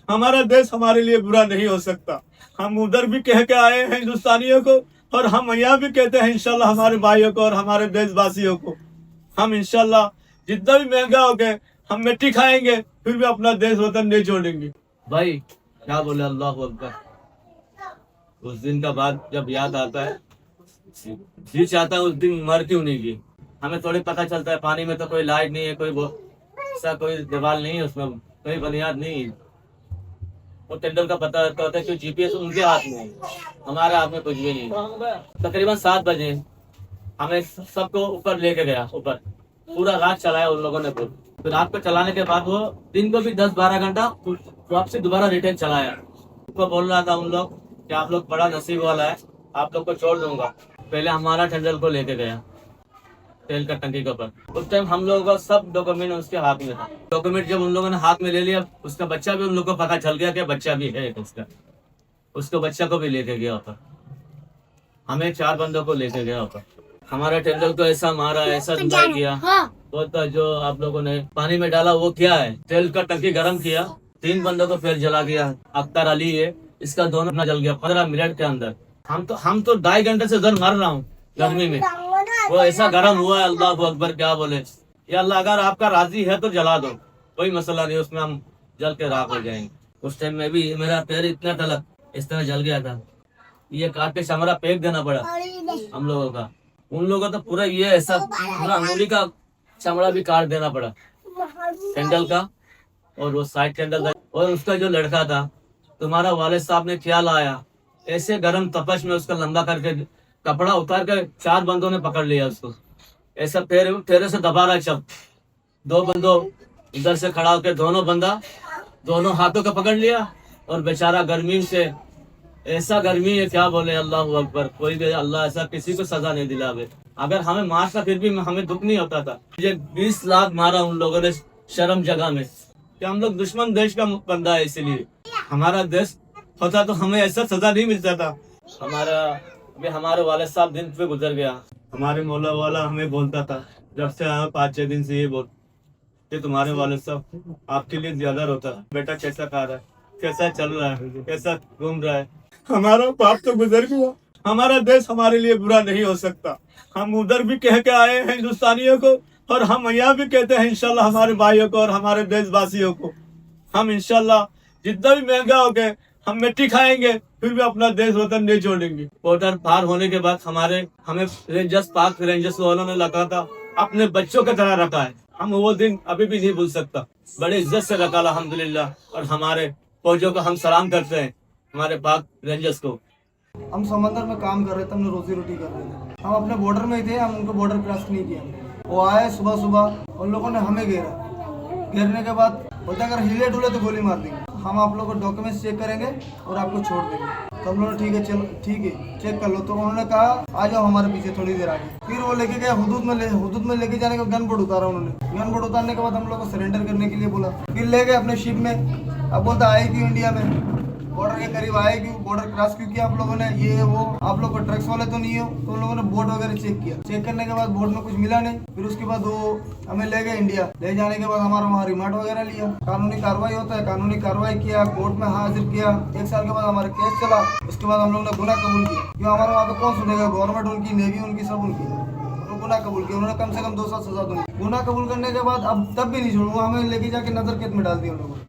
हमारा देश हमारे लिए बुरा नहीं हो सकता। हम उधर भी कह के आए हैं हिंदुस्तानियों को, और हम यहाँ भी कहते हैं इंशाल्लाह हमारे भाइयों को और हमारे देशवासियों को, हम इंशाल्लाह जितना भी महंगा हो गए हम मिट्टी खाएंगे, फिर भी अपना देश वतन नहीं छोड़ेंगे। भाई क्या बोले, अल्लाह अकबर। उस दिन का बाद जब याद आता है, जी चाहता है उस दिन मर क्यों नहीं गई। हमें थोड़ी पता चलता है पानी में तो कोई लाइट नहीं है, ऐसा कोई दीवार नहीं है, उसमें कोई बुनियाद नहीं है। वो टेंडर का पता होता है कि जीपीएस उनके हाथ में है, हमारे हाथ में कुछ भी नहीं है। तकरीबन 7 बजे हमें सबको ऊपर लेके गया, ऊपर पूरा रात चलाया उन लोगों ने। फिर रात को चलाने के बाद वो दिन को भी 10-12 घंटा वापसी दोबारा रिटर्न चलाया। उनको बोल रहा था उन लोग कि आप लोग बड़ा नसीब वाला है, आप लोग को छोड़ दूंगा। पहले हमारा टेंडर को लेके गया तेल का टंकी के ऊपर। उस टाइम हम लोगों का सब डॉक्यूमेंट उसके हाथ में था। डॉक्यूमेंट जब उन लोगों ने हाथ में ले लिया, उसका बच्चा भी उन लोगों को पता चल गया कि बच्चा भी है उसको बच्चा को भी लेके गया ऊपर। हमें 4 बंदों को लेके गया ऊपर। हमारा टेंडर को ऐसा मारा, ऐसा धुलाई किया। वो तो जो आप लोगों ने पानी में डाला वो क्या है, तेल का टंकी गर्म किया, 3 बंदों को फिर जला गया। अख्तर अली है, इसका दोनों अपना जल गया 15 मिनट के अंदर। हम तो 2.5 घंटे से उधर मर रहा हूँ गर्मी में, वो ऐसा गर्म हुआ है। अल्लाह अकबर, क्या बोले। या अल्लाह अगर आपका राजी है तो जला दो, कोई मसला नहीं, उसमें हम जल के राख हो जाएंगे। उस टाइम में भी मेरा पैर इतना तलक इस तरह जल गया था, ये काट के चमड़ा फेंक देना पड़ा हम लोगों का। उन लोगों का पूरा ये ऐसा पूरा अंगुली का चमड़ा भी काट देना पड़ा कैंडल का, और वो साइड कैंडल। और उसका जो लड़का था, तुम्हारा वालिद साहब ने ख्याल आया, ऐसे गर्म तपश में उसका लंबा करके कपड़ा उतार कर 4 बंदों ने पकड़ लिया उसको, ऐसा पैर से दबा रहा। सब 2 बंदों इधर से खड़ा होकर दोनों हाथों का पकड़ लिया, और बेचारा गर्मी से, ऐसा गर्मी है क्या बोले। अल्लाह अकबर, कोई भी अल्लाह ऐसा किसी को सजा नहीं दिलावे। अगर हमें मारता फिर भी हमें दुख नहीं होता था। मुझे 20 लाख मारा उन लोगों ने शर्म जगह में, कि हम लोग दुश्मन देश का बंदा है, इसीलिए हमारा देश होता तो हमें ऐसा सजा नहीं मिलता था। हमारे वालिद साहब दिन पे गुजर गया। हमारे मौला वाला हमें बोलता था, जब से आया 5-6 दिन से ये बोल कि तुम्हारे वालिद साहब आपके लिए ज्यादा रोता है, बेटा कैसा खा रहा है, कैसा चल रहा है, कैसा घूम रहा है। हमारा बाप तो गुजर गया, हमारा देश हमारे लिए बुरा नहीं हो सकता। हम उधर भी कह के आए हैं हिंदुस्तानियों को, और हम यहाँ भी कहते हैं इंशाल्लाह हमारे भाइयों को और हमारे देशवासियों को, हम इंशाल्लाह जितना भी महंगा हो गए हम मिट्टी खाएंगे, फिर भी अपना देश वतन नहीं छोड़ेंगे। बॉर्डर पार होने के बाद हमें पाक रेंजर्स वालों ने लगा था, अपने बच्चों की तरह रखा है। हम वो दिन अभी भी नहीं भूल सकता। बड़े इज्जत से रखा अल्हम्दुलिल्लाह, और हमारे फौजियों को हम सलाम करते हैं, हमारे पाक रेंजर्स को। हम समंदर में काम कर रहे थे, हमने रोजी रोटी कर रहे थे, हम अपने बॉर्डर में ही थे, हम उनको बॉर्डर क्रॉस नहीं किया। वो आए सुबह उन लोगों ने हमें घेरने के बाद बोलते अगर हिले डुले तो गोली मार देंगे, हम आप लोगों को डॉक्यूमेंट्स चेक करेंगे और आपको छोड़ देंगे। तो हम लोगों ने ठीक है, चलो ठीक है चेक कर लो। तो उन्होंने कहा आ जाओ हमारे पीछे थोड़ी देर आगे। फिर वो लेके गए हुदूद में लेके जाने का गन बोर्ड उतारा उन्होंने। गन बोर्ड उतारने के बाद हम लोग को सरेंडर करने के लिए बोला, फिर ले गए अपने शिप में। अब बोलता आए क्यों इंडिया में, बॉर्डर के करीब आए क्यों, बॉर्डर क्रॉस क्यों किया आप लोगों ने, ये वो, आप लोग को ड्रग्स वाले तो नहीं हो। तो उन लोगों ने बोट वगैरह चेक किया। चेक करने के बाद बोट में कुछ मिला नहीं। फिर उसके बाद वो हमें ले गए इंडिया। ले जाने के बाद हमारा वहाँ रिमांड वगैरह लिया, कानूनी कार्रवाई होता है, कानूनी कार्रवाई किया, कोर्ट में हाजिर किया। 1 साल के बाद हमारा केस चला। उसके बाद हम लोगों ने गुनाह कबूल किया, क्यों हमारे वहाँ पे कौन सुनेगा, गवर्नमेंट उनकी, नेवी उनकी, सब उनकी। तो गुनाह कबूल किया उन्होंने, कम से कम 2 साल सजा दूंगी। गुनाह कबूल करने के बाद अब तब भी नहीं छोड़ू, हमें लेके जाके नजर कैद में डाल दिया उन लोगों ने।